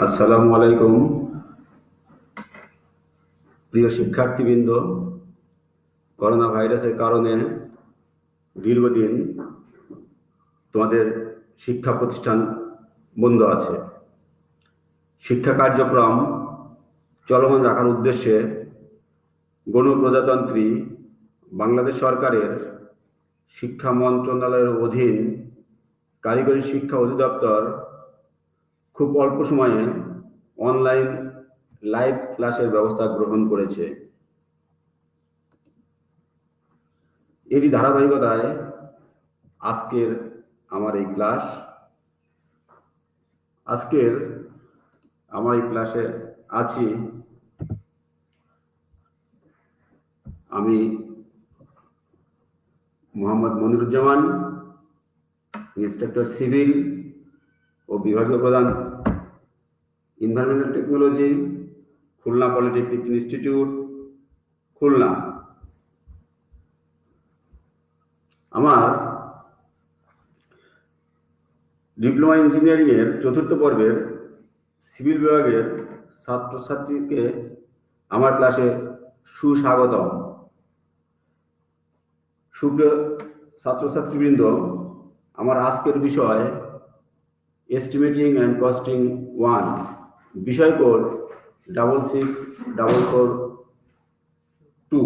আসসালামু আলাইকুম। প্রিয় শিক্ষার্থীবৃন্দ, করোনা ভাইরাসের কারণে দীর্ঘদিন তোমাদের শিক্ষা প্রতিষ্ঠান বন্ধ আছে। শিক্ষা কার্যক্রম চলমান রাখার উদ্দেশ্যে গণপ্রজাতন্ত্রী বাংলাদেশ সরকারের শিক্ষা মন্ত্রণালয়ের অধীন কারিগরি শিক্ষা অধিদপ্তর খুব অল্প সময়ে অনলাইন লাইভ ক্লাসের ব্যবস্থা গ্রহণ করেছে। এরই ধারাবাহিকতায় আজকের আমার এই ক্লাসে আছি আমি মোহাম্মদ মনিরুজ্জামান, ইন্সট্রাক্টর সিভিল ও বিভাগীয় প্রধান environmental technology, Khulna polytechnic institute, Khulna. আমার ডিপ্লোমা ইঞ্জিনিয়ারিং এর চতুর্থ পর্বের সিভিল বিভাগের ছাত্রছাত্রীকে আমার ক্লাসে সুস্বাগতম। সুপ্রিয় ছাত্রছাত্রীবৃন্দ, আমার আজকের বিষয় এস্টিমেটিং অ্যান্ড কস্টিং 1, বিষয় কোড 66442।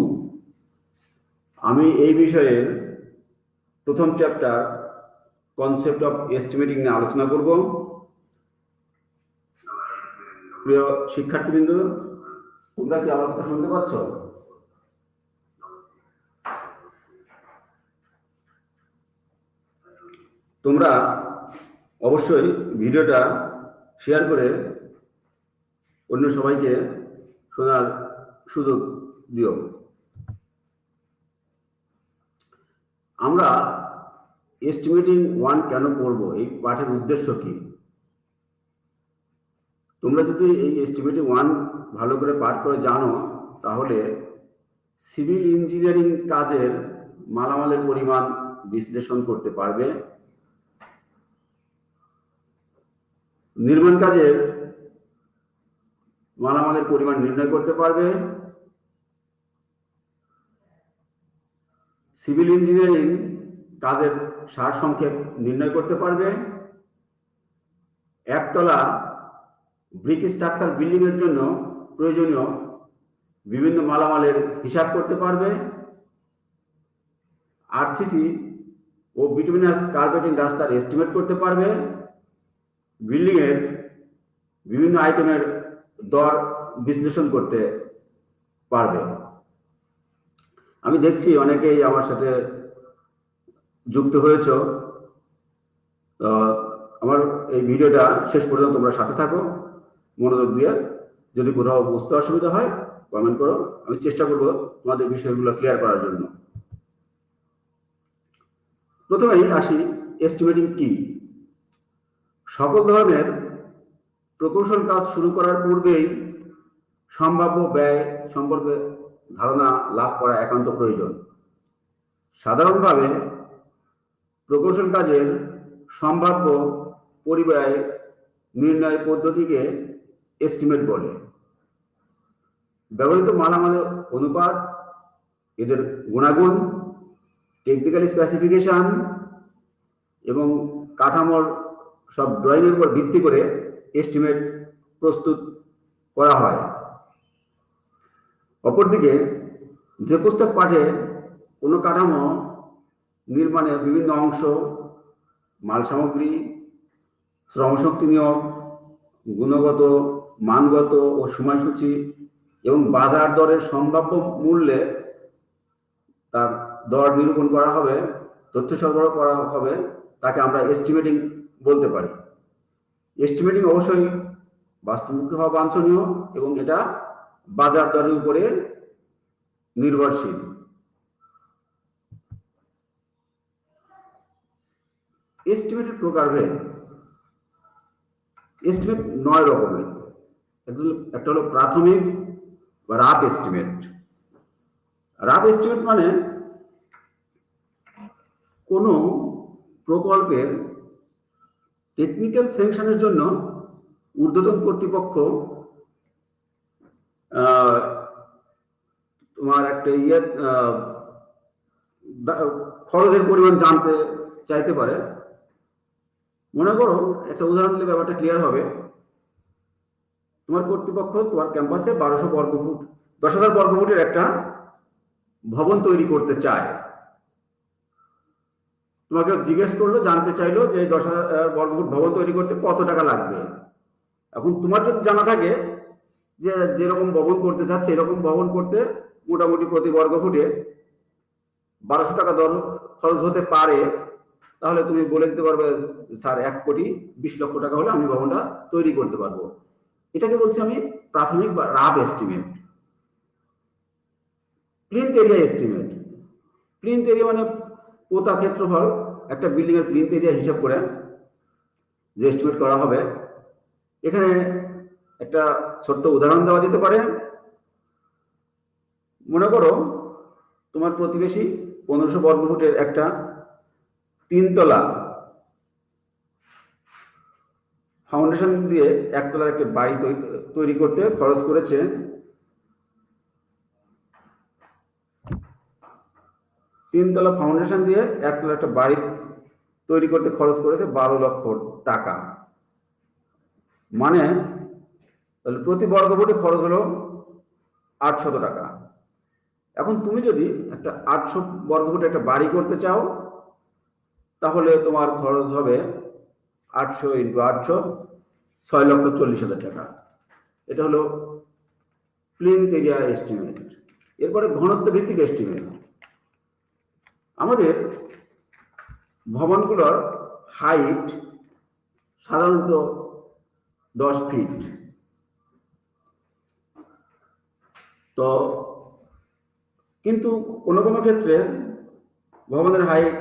আমি এই বিষয়ের প্রথম চ্যাপ্টার কনসেপ্ট অফ এস্টিমেটিং নিয়ে আলোচনা করব। প্রিয় শিক্ষার্থীবৃন্দ, তোমরা কি আমার কথা শুনতে পাচ্ছ? তোমরা অবশ্যই ভিডিওটা শেয়ার করে অন্য সবাইকে শোনার সুযোগ দিও। আমরা এস্টিমেটিং 1 কেন পড়ব? এই পাঠের উদ্দেশ্য কি? তোমরা যদি এই এস্টিমেটিং 1 ভালো করে পাঠ করে জানো, তাহলে সিভিল ইঞ্জিনিয়ারিং কাজের মালামালের পরিমাণ বিশ্লেষণ করতে পারবে, নির্মাণ কাজের মালামালের পরিমাণ নির্ণয় করতে পারবে, সিভিল ইঞ্জিনিয়ারিং কাজের সারসংক্ষেপ নির্ণয় করতে পারবে, একতলা ব্রিক স্ট্রাকচার বিল্ডিং এর জন্য প্রয়োজনীয় বিভিন্ন মালামালের হিসাব করতে পারবে, আরসিসি ও বিটুমিনাস কার্পেটিং রাস্তার এস্টিমেট করতে পারবে, বিল্ডিং এর বিভিন্ন আইটেমের দর বিশ্লেষণ করতে পারবে। আমি দেখছি অনেকেই আমার সাথে যুক্ত হয়েছ। আমার এই ভিডিওটা শেষ পর্যন্ত তোমরা সাথে থাকো, মনোযোগ দিয়ে। যদি কোথাও বুঝতে অসুবিধা হয় কমেন্ট করো, আমি চেষ্টা করব তোমাদের বিষয়গুলো ক্লিয়ার করার জন্য। প্রথমেই আসি, এস্টিমেটিং কি? সকল ধরনের প্রকৌশল কাজ শুরু করার পূর্বেই সম্ভাব্য ব্যয় সম্পর্কে ধারণা লাভ করা একান্ত প্রয়োজন। সাধারণভাবে প্রকৌশল কাজের সম্ভাব্য পরিব্যয় নির্ণয় পদ্ধতিকে এস্টিমেট বলে। ব্যবহৃত মালামালের অনুপাত, এদের গুণাগুণ, টেকনিক্যাল স্পেসিফিকেশন এবং কাঠামোর সব ড্রয়িং এর উপর ভিত্তি করে এস্টিমেট প্রস্তুত করা হয়। অপরদিকে যে পুস্তক পাঠে কোনো কাঠামো নির্মাণের বিভিন্ন অংশ, মাল সামগ্রী, শ্রমশক্তি নিয়োগ, গুণগত, মানগত ও সময়সূচি এবং বাজার দরের সম্ভাব্য মূল্যে তার দর নিরূপণ করা হবে, তথ্য সরবরাহ করা হবে, তাকে আমরা এস্টিমেটিং বলতে পারি। এস্টিমেটিং অবশ্যই বাস্তবমুখী হওয়া বাঞ্ছনীয় এবং এটা বাজার দরের উপরে নির্ভরশীল। এস্টিমেটের প্রকারভেদ। এস্টিমেট 9 রকমের। একটা হলো প্রাথমিক বা রাফ এস্টিমেট। রাফ এস্টিমেট মানে কোনো প্রকল্পের টেকনিক্যাল স্যাংশনের জন্য ঊর্ধ্বতন কর্তৃপক্ষ তোমার একটা খরচের পরিমাণ জানতে চাইতে পারে। মনে করো, একটা উদাহরণ দিলে ব্যাপারটা ক্লিয়ার হবে। তোমার কর্তৃপক্ষ তোমার ক্যাম্পাসে 1200 বর্গফুট 10,000 বর্গফুটের একটা ভবন তৈরি করতে চায়। তোমাকে জিজ্ঞেস করলো, জানতে চাইলো যে 10,000 বর্গফুট ভবন তৈরি করতে কত টাকা লাগবে। এখন তোমার যদি জানা থাকে যে যেরকম ভবন করতে চাচ্ছে এরকম ভবন করতে মোটামুটি প্রতি বর্গফুটে 1200 টাকা দর খরচ হতে পারে, তাহলে তুমি বলে দিতে পারবে, স্যার 1,20,00,000 টাকা হলে আমি ভবনটা তৈরি করতে পারবো। এটাকে বলছি আমি প্রাথমিক বা rough estimate. Plinth area estimate. Plinth area মানে পোতা ক্ষেত্রফল, একটা বিল্ডিং এর প্লিন্থ এরিয়া হিসাব করে যে এস্টিমেট করা হবে। এখানে একটা ছোট্ট উদাহরণ দেওয়া যেতে পারে। মনে করো তোমার প্রতিবেশী 1500 বর্গফুটের একটা 3 তলা ফাউন্ডেশন দিয়ে 1 তলার একটা বাড়ি তৈরি করতে খরচ করেছে 3 তলা ফাউন্ডেশন দিয়ে 1 তলা একটা বাড়ি তৈরি করতে খরচ করেছে 12 লক্ষ টাকা। মানে তাহলে প্রতি বর্গফুটে খরচ হলো 800 টাকা। এখন তুমি যদি একটা 800 বর্গফুটে একটা বাড়ি করতে চাও, তাহলে তোমার খরচ হবে 800 × 800, 6,40,000 টাকা। এটা হলো প্লিন্থ এরিয়া এস্টিমেট। এরপরে ঘনত্ব ভিত্তিক এস্টিমেট। আমাদের ভবনগুলোর হাইট সাধারণত 10 ফিট। তো কিন্তু কোনো কোনো ক্ষেত্রে ভবনের হাইট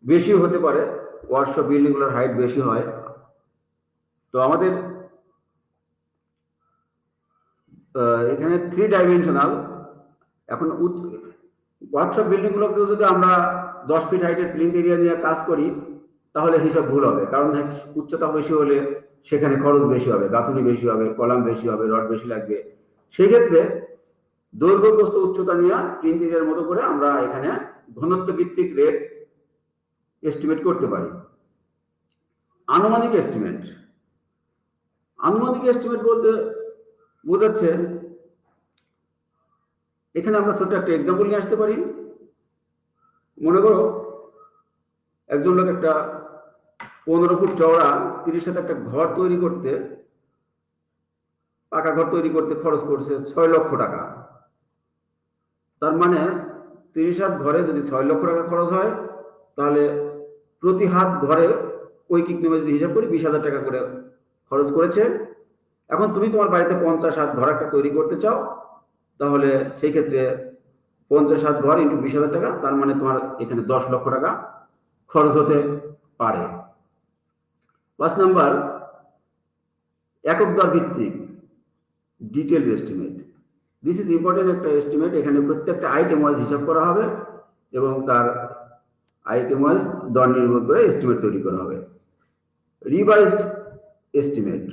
বেশি হতে পারে, ওয়ার্কশপ বিল্ডিংগুলোর হাইট বেশি হয়। তো আমাদের এখানে 3 ডাইমেনশনাল। এখন ওয়ার্কশপ বিল্ডিংগুলোকে যদি আমরা 10 ফিট হাইটের প্লিন্থ এরিয়া নিয়ে কাজ করি, তাহলে হিসাব ভুল হবে। কারণ উচ্চতা বেশি হলে সেখানে খরচ বেশি হবে, গাঁথুনি বেশি হবে, কলাম বেশি হবে, রড বেশি লাগবে। সেই ক্ষেত্রে দৈর্ঘ্য প্রস্থ উচ্চতা নিয়ে প্লিন্থ এরিয়ার মতো করে আমরা এখানে ঘনত্ব ভিত্তিক রেট এস্টিমেট করতে পারি। আনুমানিক এস্টিমেট। আনুমানিক এস্টিমেট বলতে বোঝাচ্ছে, এখানে আমরা ছোট একটা এক্সাম্পল নিয়ে আসতে পারি। মনে করো একজন লোক একটা 15 ফুট চওড়া 30 হাত একটা ঘর তৈরি করতে, পাকা ঘর তৈরি করতে খরচ করছে 6 লক্ষ টাকা। তার মানে 30 হাত ঘরে যদি 6 লক্ষ টাকা খরচ হয়, তাহলে প্রতি হাত ঘরে ঐকিক নিয়মে যদি হিসাব করি 20,000 টাকা করে খরচ করেছে। এখন তুমি তোমার বাড়িতে 50 হাত ঘর একটা তৈরি করতে চাও, তাহলে সেই ক্ষেত্রে 50 হাত ঘর × 20,000 টাকা, তার মানে তোমার এখানে 10 লক্ষ টাকা খরচ হতে পারে। 5 নাম্বার, একক দর ভিত্তিক detail estimate. This is important একটা এস্টিমেট। এখানে প্রত্যেকটা আইটেম ওয়াইজ হিসাব করা হবে এবং তার আইটেম ওয়াইজ দর নির্ণয় করে এস্টিমেট তৈরি করা হবে। Revised estimate.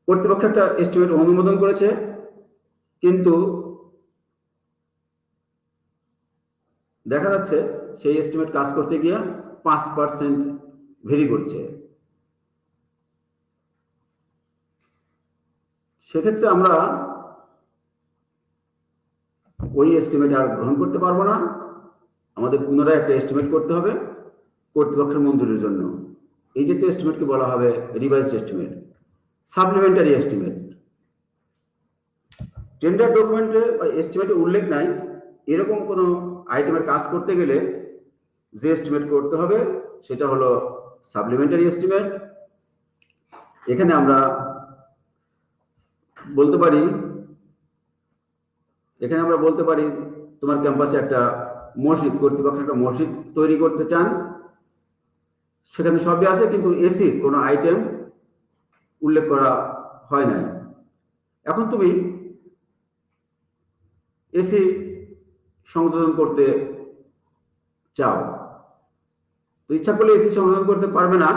কর্তৃপক্ষ একটা এস্টিমেট অনুমোদন করেছে, কিন্তু দেখা যাচ্ছে সেই এস্টিমেট কাজ করতে গিয়ে 5% ভেরি করছে। সেক্ষেত্রে আমরা ওই এস্টিমেট আর গ্রহণ করতে পারবো না। আমাদের পুনরায় একটা এস্টিমেট করতে হবে কর্তৃপক্ষের মঞ্জুরির জন্য। এই যে এস্টিমেটকে বলা হবে revised estimate. Supplementary estimate. Tender ডকুমেন্টে বা এস্টিমেটে উল্লেখ নাই এরকম কোনো আইটেমের কাজ করতে গেলে যে এস্টিমেট করতে হবে সেটা হলো সাপ্লিমেন্টারি এস্টিমেট। এখানে আমরা বলতে পারি তোমার ক্যাম্পাসে একটা মসজিদ, কর্তৃপক্ষ একটা মসজিদ তৈরি করতে চান, সেখানে সবই আছে, কিন্তু এসি কোনো আইটেম উল্লেখ করা হয় নাই। এখন তুমি এসি সংযোজন করতে চাও, তো ইচ্ছা করলে এসি সংযোজন করতে পারবে না।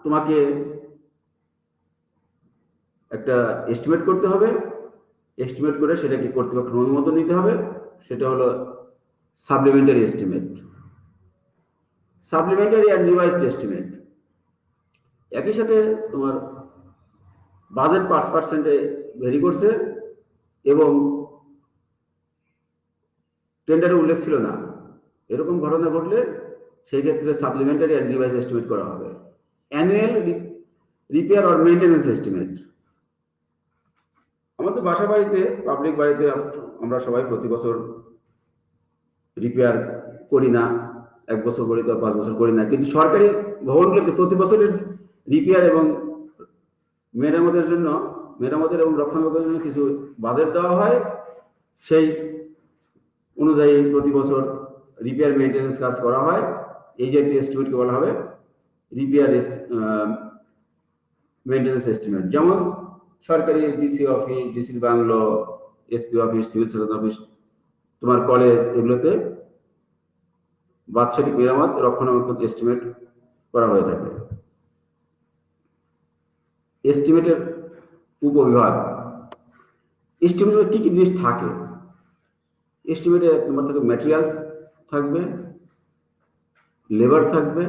তোমাকে একটা এস্টিমেট করতে হবে, এস্টিমেট করে সেটাকে কর্তৃপক্ষের অনুমোদন নিতে হবে, সেটা হলো supplementary estimate, supplementary and revised estimate. একই সাথে তোমার বাজেট 5% ভেরি করছে এবং টেন্ডারে উল্লেখ ছিল না, এরকম ঘটনা ঘটলে সেই ক্ষেত্রে সাপ্লিমেন্টারি অ্যান্ড রিভাইজ এস্টিমেট করা হবে। Annual repair or maintenance estimate. আমাদের বাসা বাড়িতে, পাবলিক বাড়িতে আমরা সবাই প্রতি বছর রিপেয়ার করি না, 1 বছর করি তো 5 বছর করি না, কিন্তু সরকারি ভবনগুলোতে প্রতি বছরের রিপেয়ার এবং মেরামতের এবং রক্ষণাবেক্ষণের জন্য কিছু বাজেট দেওয়া হয়। সেই অনুযায়ী প্রতি বছর রিপেয়ার মেইনটেনেন্স কাজ করা হয়। এই যে এস্টিমেটকে বলা হবে রিপেয়ার মেইনটেনেন্স এস্টিমেট। যেমন সরকারি DC office, DC bungalow, SP office, civil surgeon office, তোমার কলেজ, এগুলোতে বাৎসরিক মেরামত রক্ষণাবেক্ষণ এস্টিমেট করা হয়ে থাকে। এস্টিমেটের উপবিভাগ। এস্টিমেটে কি কি জিনিস থাকে? এস্টিমেটে তোমার থেকে ম্যাটেরিয়ালস থাকবে, লেবার থাকবে,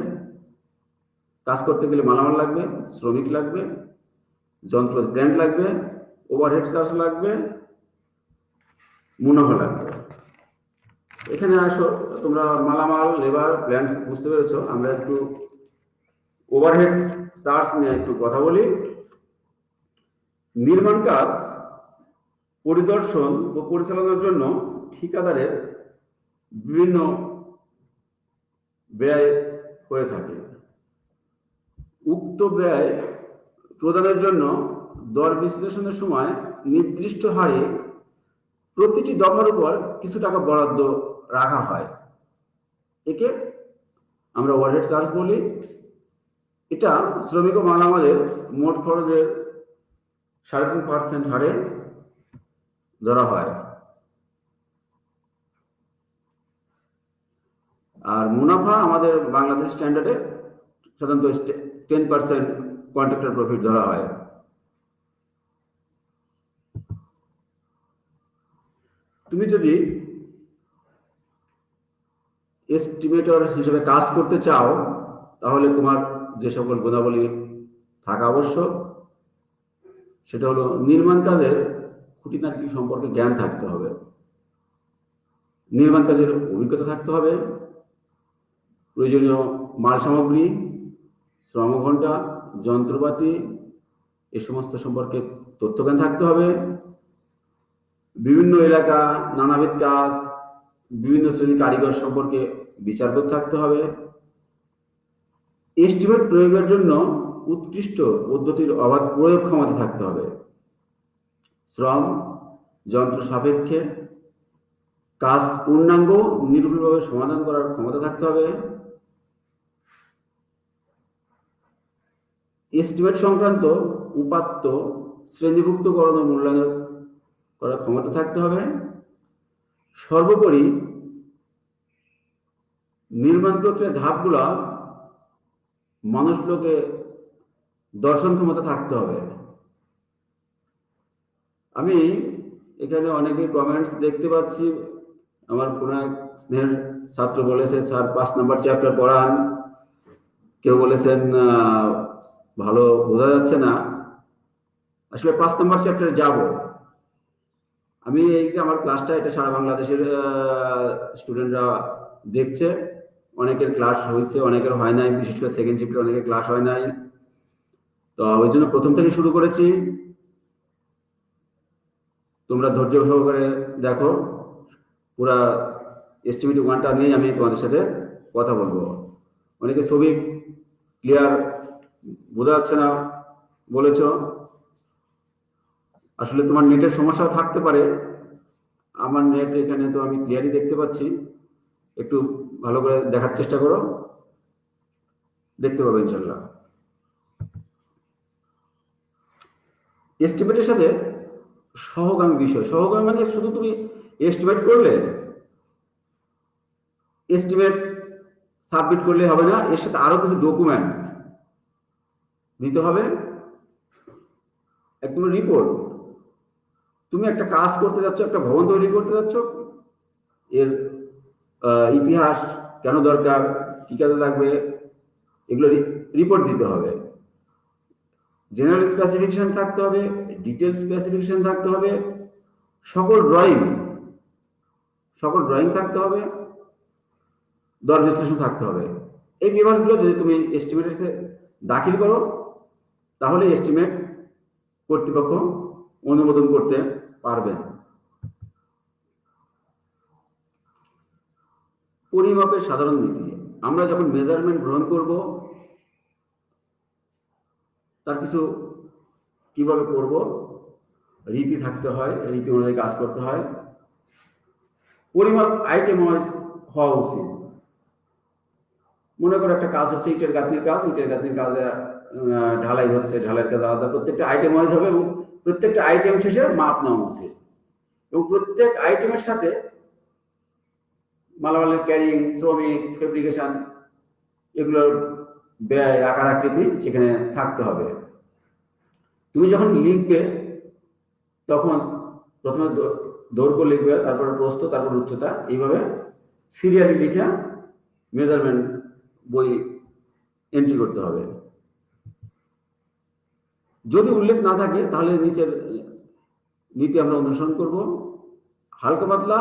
কাজ করতে গেলে মালামাল লাগবে, শ্রমিক লাগবে, যন্ত্র গ্র্যান্ড লাগবে, ওভারহেড চার্জ লাগবে, মুনাফা লাগবে। এখানে আসো, তোমরা মালামাল, লেবার, প্ল্যান্ট বুঝতে পেরেছো। আমরা একটু ওভারহেড চার্জ নিয়ে একটু কথা বলি। নির্মাণ কাজ পরিদর্শন ও পরিচালনার জন্য ঠিকাদারের বিভিন্ন ব্যয় হয়ে থাকে। উক্ত ব্যয় প্রদানের জন্য দর বিশ্লেষণের সময় নির্দিষ্ট হারে প্রতিটি দফার উপর কিছু টাকা বরাদ্দ রাখা হয়। একে আমরা ওভারহেড চার্জ বলি। এটা শ্রমিক ও মালামালের মোট খরচের 3.5% হারে ধরা হয়। আর মুনাফা আমাদের বাংলাদেশ স্ট্যান্ডার্ডে সাধারণত 10% কন্ট্রাক্টর প্রফিট ধরা হয়। তুমি যদি এস্টিমেটর হিসেবে কাজ করতে চাও, তাহলে তোমার যে সকল গুণাবলী থাকা আবশ্যক, সেটা হলো নির্মাণ কাজের খুঁটিনাটি সম্পর্কে জ্ঞান থাকতে হবে, নির্মাণ কাজের অভিজ্ঞতা থাকতে হবে, প্রয়োজনীয় মাল সামগ্রী, শ্রমঘণ্টা, যন্ত্রপাতি, এ সমস্ত সম্পর্কে তথ্যজ্ঞান থাকতে হবে, বিভিন্ন এলাকা, নানাবিধ কাজ, বিভিন্ন শ্রেণীর কারিগর সম্পর্কে বিচারবোধ থাকতে হবে। এস্টিমেট প্রয়োগের জন্য উৎকৃষ্ট পদ্ধতির অবাধ প্রয়োগ ক্ষমতা থাকতে হবে। শ্রম যন্ত্র সাপেক্ষে কাজ পূর্ণাঙ্গ নির্ভুলভাবে সমাধান করার ক্ষমতা থাকতে হবে। এস্টিমেট সংক্রান্ত উপাত্ত শ্রেণীভুক্তকরণ ও মূল্যায়ন করার ক্ষমতা থাকতে হবে। সর্বোপরি নির্মাণ প্রক্রিয়ার ধাপগুলা মানুষগুলোকে দর্শন ক্ষমতা থাকতে হবে। আমি এখানে অনেকের কমেন্টস দেখতে পাচ্ছি। আমার কোনো এক স্নেহের ছাত্র বলেছে, স্যার 5 নম্বর চ্যাপ্টার পড়ান। কেউ বলেছেন ভালো বোঝা যাচ্ছে না। আসলে 5 নম্বর চ্যাপ্টারে যাব। আমি এই যে আমার ক্লাসটা, এটা সারা বাংলাদেশের স্টুডেন্টরা দেখছে। অনেকের ক্লাস হয়েছে, অনেকের হয় নাই, বিশেষ করে সেকেন্ড শিফটে অনেকের ক্লাস হয় নাই। তো ওই জন্য প্রথম থেকে শুরু করেছি। তোমরা ধৈর্য সহকারে দেখো। পুরা এস্টিমেট 1টা নিয়ে আমি তোমাদের সাথে কথা বলবো। অনেকে ছবি ক্লিয়ার বোঝা যাচ্ছে না বলেছ। আসলে তোমার নেটের সমস্যাও থাকতে পারে। আমার নেট এখানে তো আমি ক্লিয়ারই দেখতে পাচ্ছি। একটু ভালো করে দেখার চেষ্টা করো, দেখতে পাবে ইনশাল্লাহ। এস্টিমেটের সাথে সহগামী বিষয়। সহগামী মানে শুধু তুমি এস্টিমেট করলে, এস্টিমেট সাবমিট করলে হবে না, এর সাথে আরো কিছু ডকুমেন্ট দিতে হবে। একদম রিপোর্ট। তুমি একটা কাজ করতে যাচ্ছ, একটা ভবন তৈরি করতে যাচ্ছ, এর ইতিহাস কেন দরকার, কি কাজে লাগবে, এগুলো রিপোর্ট দিতে হবে। জেনারেল স্পেসিফিকেশন থাকতে হবে, ডিটেলস স্পেসিফিকেশন থাকতে হবে, সকল ড্রয়িং থাকতে হবে, দর বিশ্লেষণ থাকতে হবে। এই পেপারসগুলো যদি তুমি এস্টিমেটে দাখিল করো, তাহলে এস্টিমেট কর্তৃপক্ষ অনুমোদন করতে পারবেন। পরিমাপের সাধারণ নীতি। আমরা যখন মেজারমেন্ট গ্রহণ করব, তার কিছু কিভাবে করব, রীতি থাকতে হয়, রীতি অনুযায়ী কাজ করতে হয়। পরিমাপ আইটেম ওয়াইজ হওয়া উচিত। মনে করো একটা কাজ হচ্ছে ইটের গাঁথনির কাজ, কাজে ঢালাই হচ্ছে, ঢালাইয়ের কাজ আলাদা, প্রত্যেকটা আইটেম ওয়াইজ হবে এবং প্রত্যেকটা আইটেম শেষে মাপ নেওয়া উচিত। এবং প্রত্যেক আইটেমের সাথে মালামালের ক্যারিং, শ্রমিক, ফেব্রিকেশন, এগুলোর ব্যয়, আকার আকৃতি সেখানে থাকতে হবে। তুমি যখন লিখবে তখন প্রথমে দৈর্ঘ্য লিখবে, তারপরে প্রস্থ, তারপর উচ্চতা, এইভাবে সিরিয়ালি লিখে মেজারমেন্ট বই এন্ট্রি করতে হবে। যদি উল্লেখ না থাকে তাহলে নিচের নীতি আমরা অনুসরণ করব। হালকা পাতলা,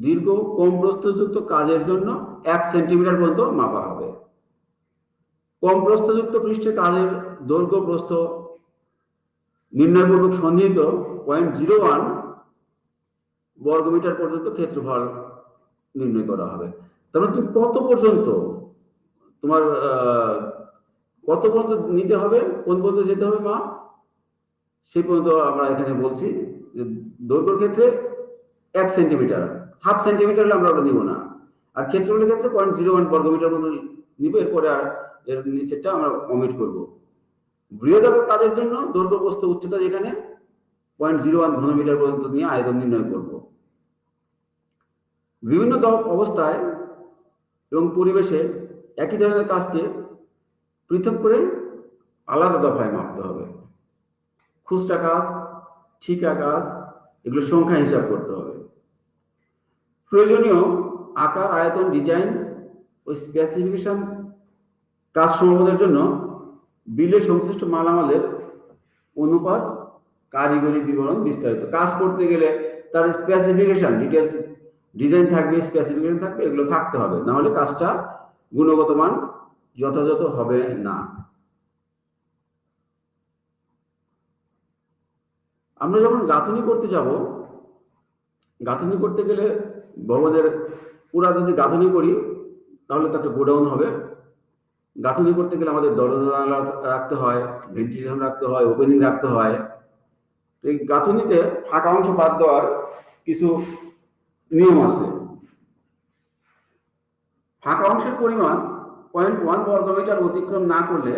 দীর্ঘ, কম প্রস্থযুক্ত কাজের জন্য 1 সেন্টিমিটার পর্যন্ত মাপা হবে। কম প্রস্থযুক্ত পৃষ্ঠে কাজের দৈর্ঘ্য প্রস্থ নির্ণয়পূর্বক সন্নিহিত 0.01 বর্গমিটার পর্যন্ত ক্ষেত্রফল নির্ণয় করা হবে। তারপরে তুমি কত পর্যন্ত, তোমার কত পর্যন্ত নিতে হবে, কোন পর্যন্ত যেতে হবে মা, সেই পর্যন্ত আমরা এখানে বলছি। দৈর্ঘ্যের ক্ষেত্রে 1 সেন্টিমিটার, হাফ সেন্টিমিটার হলে আমরা ওটা নিব না। আর ক্ষেত্রফলের ক্ষেত্রে 0.01 বর্গমিটার মতো নিব। এরপরে আর এর নিচেরটা আমরা অমিট করব। বৃহদাকার কাজের জন্য দৈর্ঘ্য, প্রস্থ, উচ্চতা যেখানে 0.01 ঘনমিটার পর্যন্ত নিয়ে আয়তন নির্ণয় করব। বিভিন্ন অবস্থায় এবং পরিবেশে একই ধরনের কাজকে পৃথক করে আলাদা দফায় মাপতে হবে। খুচরা কাজ, ঠিকা কাজ, এগুলো সংখ্যা হিসাব করতে হবে। প্রয়োজনীয় আকার, আয়তন, ডিজাইন ও স্পেসিফিকেশন কাজ সমাধানের জন্য বিলে সংশ্লিষ্ট মালামালের অনুপাত, কারিগরি বিবরণ বিস্তারিত। কাজ করতে গেলে তার স্পেসিফিকেশন, ডিটেলস, ডিজাইন থাকবে, স্পেসিফিকেশন থাকবে, এগুলো থাকতে হবে, না হলে কাজটা গুণগত মান যথাযথ হবে না। আমরা যখন গাঁথনি করতে যাব, গাঁথনি করতে গেলে ভবনের পুরা যদি গাঁথনি করি তাহলে তো একটা গোডাউন হবে। গাঁথনি করতে গেলে আমাদের দরজা জানালা রাখতে হয়, ভেন্টিলেশন রাখতে হয়, ওপেনিং রাখতে হয়। এই গাঁথনিতে ফাঁকা অংশ বাদ দেওয়ার কিছু নিয়ম আছে। ফাঁকা অংশের পরিমাণ 0.1 বর্গমিটার অতিক্রম না করলে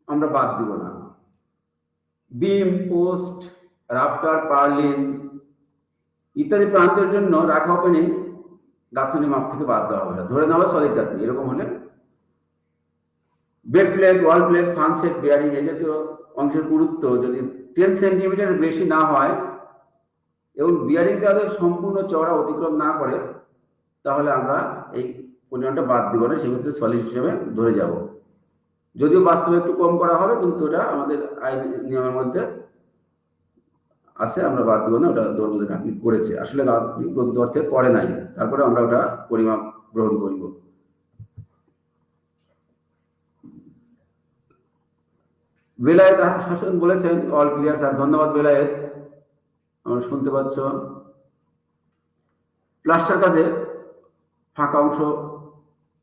আমরা বাদ দিব না। বিম, পোস্ট, রাফটার, পার্লিন ইত্যাদি প্রান্তের জন্য রাখা ওপেনিং গাঁথনি মাপ থেকে বাদ দেওয়া হবে। ধরে নেওয়া সলিড গাঁথনি এরকম হলে বেড প্লেট, ওয়াল প্লেট, সানসেট, বিয়ারিং এই জাতীয় অংশের গুরুত্ব যদি 10 সেন্টিমিটার বেশি না হয় এবং বিয়ারিং তাদের সম্পূর্ণ চওড়া অতিক্রম না করে, তাহলে আমরা এই পরিমাণটা বাদ দিব না, সেক্ষেত্রে সলিড হিসেবে ধরে যাব। যদিও বাস্তবে একটু কম করা হবে, কিন্তু ওটা আমাদের আইন নিয়মের মধ্যে আছে, আমরা বাদ দিব না। ওটা দৈর্ঘ্য গাঁথনি করেছে, আসলে গাঁথনি প্রকৃত অর্থে করে নাই, তারপরে আমরা ওটা পরিমাপ গ্রহণ করিব। বেলায়েত হাসান বলেছেন অল ক্লিয়ার স্যার। ধন্যবাদ বেলায়েত, আমরা শুনতে পাচ্ছ। প্লাস্টার কাজে ফাঁকা অংশ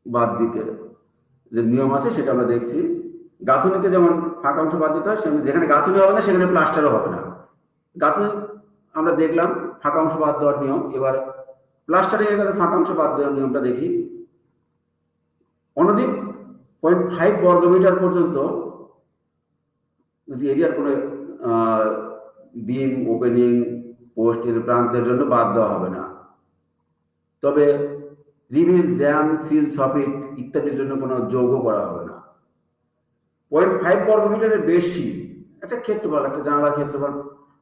বাদ দিতে যে নিয়ম আছে সেটা আমরা দেখছি। গাঁথনিতে যেমন ফাঁকা অংশ বাদ দিতে হয়, যেখানে গাঁথনি হবে না সেখানে প্লাস্টারও হবে না। গাঁথনি আমরা দেখলাম ফাঁকা অংশ বাদ দেওয়ার নিয়ম। এবার প্লাস্টারিং এর কাছে ফাঁকা অংশ বাদ দেওয়ার নিয়মটা দেখি। অনধিক 0.5 বর্গমিটার পর্যন্ত যদি এরিয়ার কোনো বিম, ওপেনিং, পোস্টের প্রান্তের জন্য বাদ দেওয়া হবে না। তবে রিভিল, জ্যাম, সিল, সফিট ইত্যাদির জন্য কোনো যোগও করা হবে না। 0.5 বর্গমিটারের বেশি একটা ক্ষেত্রফল, একটা জানালার ক্ষেত্রফল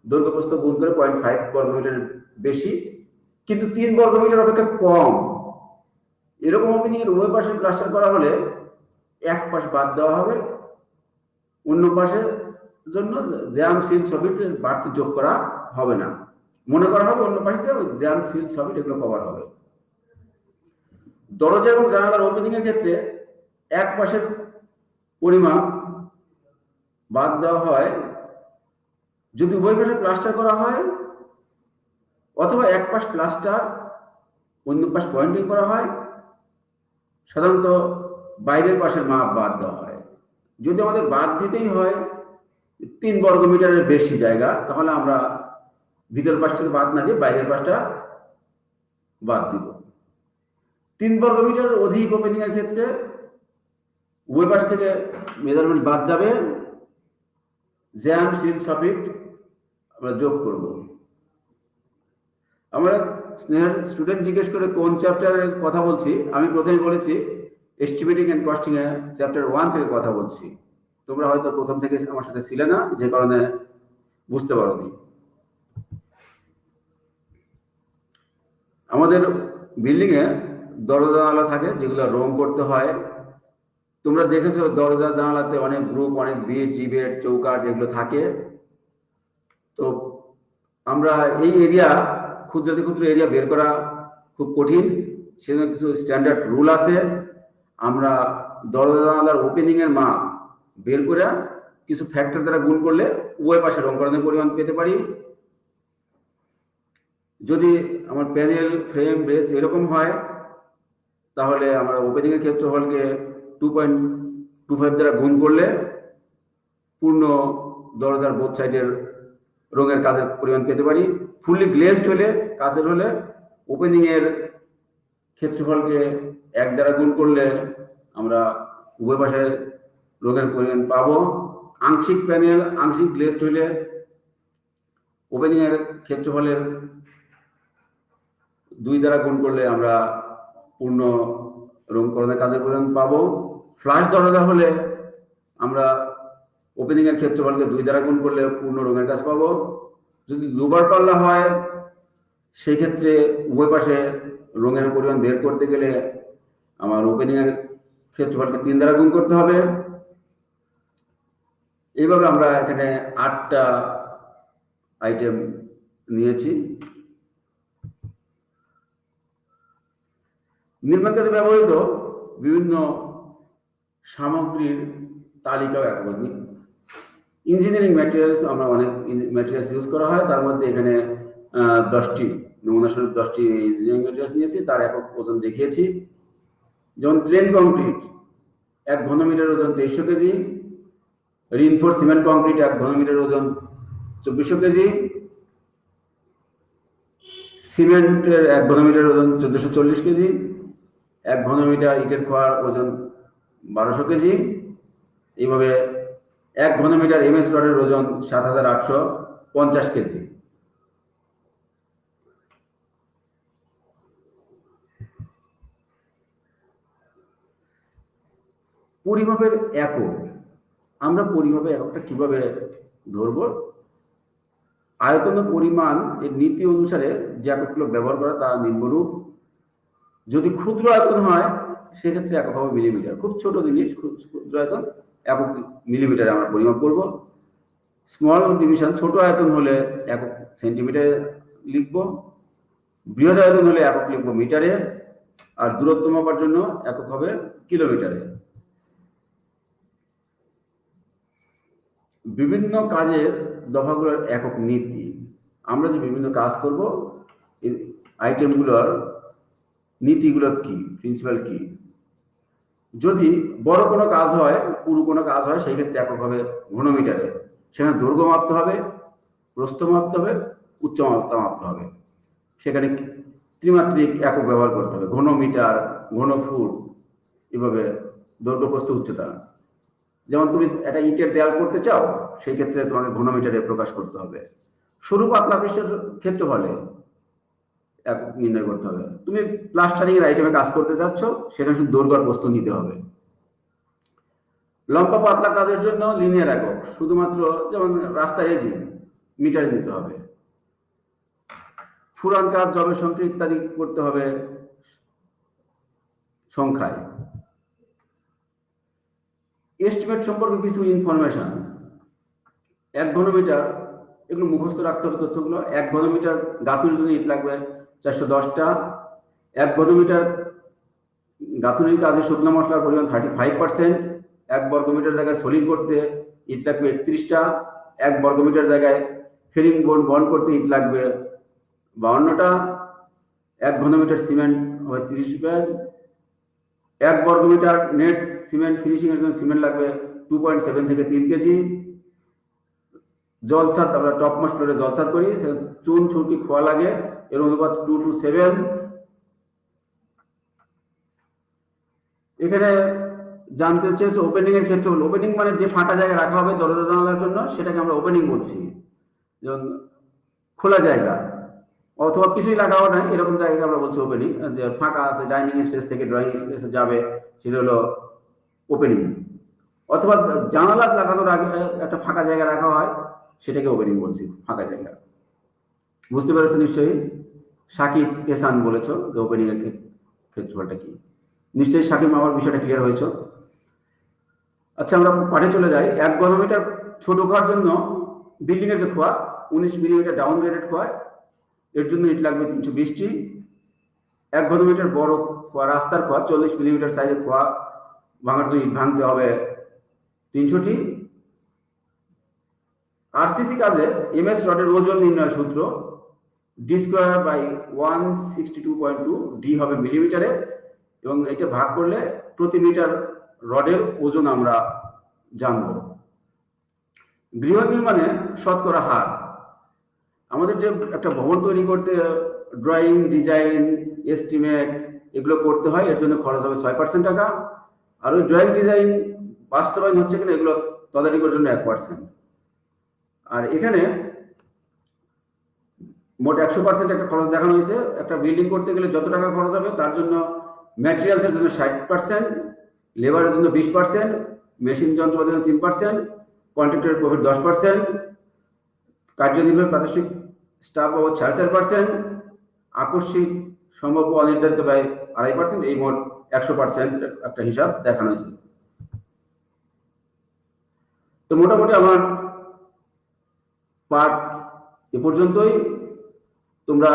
দৈর্ঘ্য প্রস্থ গুণ করে 0.5 বর্গমিটার বেশি, কিন্তু 3 বর্গমিটার অপেক্ষা কম। এরকম ওপেনিং এর উভয় পাশে প্লাস্টার করা হলে এক পাশ বাদ দেওয়া হবে, অন্য পাশের জন্য জ্যাম সিল সবিট বাড়তি যোগ করা হবে না। মনে করা হবে অন্য পাশে জ্যাম সিল সবিট এগুলো কভার হবে। দরজা এবং জানালার ওপেনিং এর ক্ষেত্রে এক পাশের পরিমাপ বাদ দেওয়া হয় যদি উভয় পাশে প্লাস্টার করা হয়, অথবা এক পাশ প্লাস্টার অন্য পাশ পয়েন্টিং করা হয়। সাধারণত বাইরের পাশের মাপ বাদ দেওয়া হয়। যদি আমাদের বাদ দিতেই হয় 3 বর্গমিটারের বেশি জায়গা, তাহলে আমরা ভিতর পাশটাকে বাদ না দিয়ে বাইরের পাশটা বাদ দিব। 3 বর্গমিটারের অধিক ওপেনিং এর ক্ষেত্রে উভয় পাশ থেকে মেজারমেন্ট বাদ যাবে, জ্যাম সিল সফিট আমরা যোগ করব। আমরা স্নেহের স্টুডেন্ট জিজ্ঞেস করে কোন চ্যাপ্টারের কথা বলছি, আমি প্রথমে বলেছি এস্টিমেটিং এন্ড কস্টিং এর চ্যাপ্টার 1 থেকে কথা বলছি। তোমরা হয়তো প্রথম থেকে আমার সাথে ছিলে না, যে কারণে বুঝতে পারোনি। আমাদের বিল্ডিং এ দরজা জানালা থাকে যেগুলো রং করতে হয়। তোমরা দেখেছো দরজা জানালাতে অনেক গ্রুপ, অনেক বিট, জিবেট, চৌকাট এগুলো থাকে। তো আমরা এই এরিয়া, ক্ষুদ্র ক্ষুদ্র এরিয়া বের করা খুব কঠিন, সেজন্য কিছু স্ট্যান্ডার্ড রুল আছে। আমরা দরজা জানালার ওপেনিং এর মাপ বের করে কিছু ফ্যাক্টর দ্বারা গুণ করলে উভয় পাশে রং করানোর পরিমাণ পেতে পারি। যদি আমার প্যানেল, ফ্রেম, বেস এরকম হয়, তাহলে আমরা ওপেনিং এর ক্ষেত্রফলকে 2.25 দ্বারা গুণ করলে পূর্ণ দরজার বোথ সাইডের রঙের কাজের পরিমাণ পেতে পারি। ফুললি গ্লেজড হলে, কাঁচের হলে ওপেনিং এর ক্ষেত্রফলকে 1 দ্বারা গুণ করলে আমরা উভয় পাশে রঙের পরিমাণ পাবো। আংশিক প্যানেল, আংশিক গ্লেজড হলে ওপেনিং এর ক্ষেত্রফলের 2 দ্বারা গুণ করলে আমরা পূর্ণ রং করানোর কাজের পরিমাণ পাবো। ফ্লাশ দরজা হলে আমরা ওপেনিং এর ক্ষেত্রফলকে 2 দ্বারা গুণ করলে পূর্ণ রঙের কাজ পাবো। যদি দুবার পাল্লা হয়, সেই ক্ষেত্রে উভয় পাশে রঙের পরিমাণ বের করতে গেলে আমার ওপেনিং এর ক্ষেত্রফলকে 3 দ্বারা গুণ করতে হবে। এইভাবে আমরা এখানে 8টা আইটেম নিয়েছি। নির্মাণ কাজে ব্যবহৃত বিভিন্ন সামগ্রীর তালিকাও একবার। ইঞ্জিনিয়ারিং ম্যাটেরিয়ালস, আমরা অনেক ম্যাটেরিয়ালস ইউজ করা হয়, তার মধ্যে এখানে 10টি নমুনা স্বরূপ 10টি ইঞ্জিনিয়ারিং ম্যাটেরিয়ালস নিয়েছি, তার একক ওজন দেখিয়েছি। যেমন প্লেন কংক্রিট 1 ঘনমিটার ওজন 2300 কেজি, রিইনফোর্স সিমেন্ট কংক্রিট 1 ঘনমিটার ওজন 2400 কেজি, সিমেন্টের 1 ঘনমিটার ওজন 1440 কেজি, 1 ঘনমিটার ইটের খোয়ার ওজন 1200 কেজি। এইভাবে 1 ঘনমিটার এমএস রডের ওজন 7850 কেজি। পরিমাপের একক, আমরা পরিমাপের এককটা কিভাবে ধরব? আয়তন ও পরিমাণ এর নীতি অনুসারে যে এককগুলো ব্যবহার করা তা নিম্নরূপ। যদি ক্ষুদ্র আয়তন হয় সেক্ষেত্রে একক হবে মিলিমিটার। খুব ছোট জিনিস, ক্ষুদ্র আয়তন, একক মিলিমিটারে আমরা পরিমাপ করব। স্মল ডিভিশন, ছোট আয়তন হলে একক সেন্টিমিটারে লিখব, বৃহৎ আয়তন হলে একক লিখব মিটারে, আর দূরত্ব মাপার জন্য একক হবে কিলোমিটারে। বিভিন্ন কাজের দফাগুলোর একক নীতি, আমরা যে বিভিন্ন কাজ করব এই আইটেমগুলোর নীতিগুলো কি, প্রিন্সিপাল কি। যদি বড় কোনো কাজ হয়, পুরো কোনো কাজ হয়, সেই ক্ষেত্রে একক হবে ঘনমিটারে। সেখানে দৈর্ঘ্য মাপতে হবে, প্রস্থ মাপতে হবে, উচ্চতা মাপতে হবে। সেখানে ত্রিমাত্রিক একক ব্যবহার করতে হবে, ঘনমিটার, ঘনফুট, এভাবে দৈর্ঘ্য, প্রস্থ, উচ্চতা। যেমন তুমি একটা ইটের দেয়াল করতে চাও, সেই ক্ষেত্রে তোমাকে ঘনমিটারে প্রকাশ করতে হবে। সরু পাতলা পৃষ্ঠের ক্ষেত্রফলে একক নির্ণয় করতে হবে। তুমি প্লাস্টারিং এর আইটেমে কাজ করতে যাচ্ছ, সেখানে শুধু দৈর্ঘ্য আর প্রস্থ নিতে হবে। লম্বা পাতলা কাজের জন্য লিনিয়ার একক, শুধুমাত্র যেমন রাস্তার এজিং মিটারে দিতে হবে। ফুরান কাজ, জবের সংখ্যা ইত্যাদি করতে হবে সংখ্যায়। এস্টিমেট সম্পর্কে কিছু ইনফরমেশন। 1 ঘনমিটার, এগুলো মুখস্থ রাখতে হবে তথ্যগুলো। 1 ঘনমিটার গাঁথুনির জন্য ইট লাগবে 410টা। 1 ঘনমিটার গাঁথুনির কাজে শুকনো মশলার পরিমাণ 35%। 1 বর্গমিটার জায়গায় সোলিং করতে ইট লাগবে 31টা। 1 বর্গমিটার জায়গায় ফেরিং বোর্ড বন্ড করতে ইট লাগবে 52টা। 1 ঘনমিটার সিমেন্ট হবে 30 ব্যাগ। 1 বর্গমিটার নেট সিমেন্ট ফিনিশিং এর জন্য সিমেন্ট লাগবে 2.7 থেকে 3 কেজি। জলসাদ, আমরা টপ মোস্ট ফ্লোরে জলসাদ করি, চুন ছুটি খোয়া লাগে, এর অনুপাত 2:7। এখানে জানতে চেয়েছে ওপেনিং এর ক্ষেত্রে। ওপেনিং মানে যে ফাঁকা জায়গা রাখা হবে দরজা জানালার জন্য, সেটাকে আমরা ওপেনিং বলছি। যেমন খোলা জায়গা অথবা কিছুই লাগাও নাই এরকম জায়গাকে আমরা বলছি ওপেনিং। যে ফাঁকা আছে, ডাইনিং স্পেস থেকে ড্রয়িং স্পেসে যাবে, সেটা হলো ওপেনিং। অথবা জানালা লাগানোর আগে একটা ফাঁকা জায়গা রাখা হয়, সেটাকে ওপেনিং বলছি, ফাঁকা জায়গা। বুঝতে পেরেছো নিশ্চয়ই? সাকিব এসান বলেছো যে ওপেনিং এর ক্ষেত্রফলটা কি। নিশ্চয়ই সাকিব আমার বিষয়টা ক্লিয়ার হয়েছে। আচ্ছা, আমরা পাঠে চলে যাই। 1 ঘনমিটার ছোট খোয়ার জন্য বিল্ডিং এর যে খোয়া 19 মিলিমিটার ডাউন গ্রেডেড খোয়া, এর জন্য ইট লাগবে 320টি। 1 ঘনমিটার বড় খোয়া রাস্তার খোয়া 40 মিলিমিটার সাইজের খোয়া ভাঙার জন্য ইট ভাঙতে হবে 300টি। আরসিসি কাজে এমএস রডের ওজন নির্ণয় সূত্র ডি স্কোয়ার বাই 162.2, ডি হবে মিলিমিটারে, এবং এটা ভাগ করলে প্রতি মিটার রডের ওজন আমরা জানব। গৃহ নির্মাণে শতকরা হার। আমাদের যে একটা ভবন তৈরি করতে ড্রয়িং, ডিজাইন, এস্টিমেট এগুলো করতে হয়, এর জন্য খরচ হবে 6% টাকা। আর ওই ড্রয়িং, ডিজাইন বাস্তবায়ন হচ্ছে কিনা এগুলো তদারকির জন্য 1%। আর এখানে মোট 100% একটা খরচ দেখানো হয়েছে। একটা বিল্ডিং করতে গেলে যত টাকা খরচ হবে তার জন্য ম্যাটেরিয়ালসের জন্য 60%, লেবারের জন্য 20%, মেশিন যন্ত্রপাতির জন্য 3%, কন্ট্রাক্টরের প্রফিট 10%, কার্যনির্বাহী প্রাতিষ্ঠানিক স্টাফ বাবদ 4.5%, আকস্মিক সম্ভাব্য অনির্ধারিত ব্যয় 2.5%। এই মোট 100% একটা হিসাব দেখানো হয়েছে। তো মোটামুটি আমার পাঠ এ পর্যন্তই। তোমরা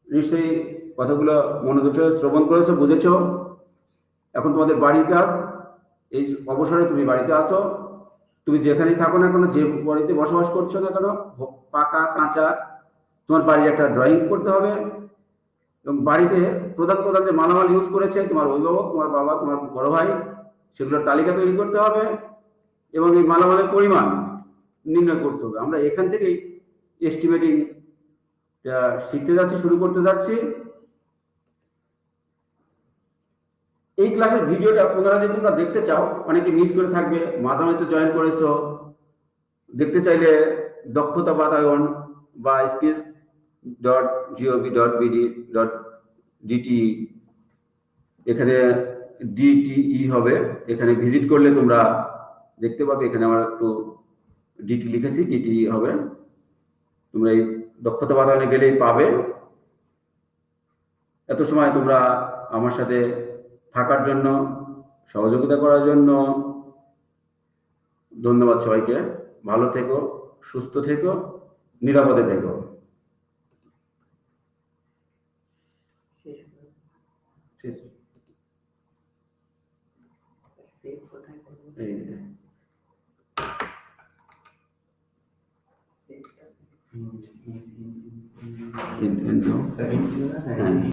নিশ্চয়ই কথাগুলো মনোযোগ শ্রবণ করেছো, বুঝেছো। এখন তোমাদের বাড়ির কাজ। এই অবসরে তুমি বাড়িতে আসো, তুমি যেখানেই থাকো না কেন, যে বাড়িতে বসবাস করছো না কেন, পাকা কাঁচা, তোমার বাড়ির একটা ড্রয়িং করতে হবে। এবং বাড়িতে প্রধান প্রধান যে মালামাল ইউজ করেছে তোমার অভিভাবক, তোমার বাবা, তোমার বড় ভাই, সেগুলোর তালিকা তৈরি করতে হবে এবং এই মালামালের পরিমাণ নির্ণয় করতে হবে। আমরা এখান থেকেই এস্টিমেটিং শিখতে যাচ্ছি, শুরু করতে যাচ্ছি। এই ক্লাসের ভিডিওটা পুনরায় যদি তোমরা দেখতে চাও, অনেকে মিস করে থাকবে, মাঝামাঝি জয়েন করেছো, দেখতে চাইলে দক্ষতা বাতায়ন বা skills.gov.bd.dt, এখানে ডিটিই হবে, এখানে ভিজিট করলে তোমরা দেখতে পাবে। এখানে আমরা একটু ডিটি লিখেছি, ডিটিই হবে। তোমরা এই দক্ষতা বাতায়নে গেলেই পাবে। এত সময় তোমরা আমার সাথে থাকার জন্য, সহযোগিতা করার জন্য ধন্যবাদ সবাইকে। ভালো থেকো, সুস্থ থেকো, নিরাপদে থেকো।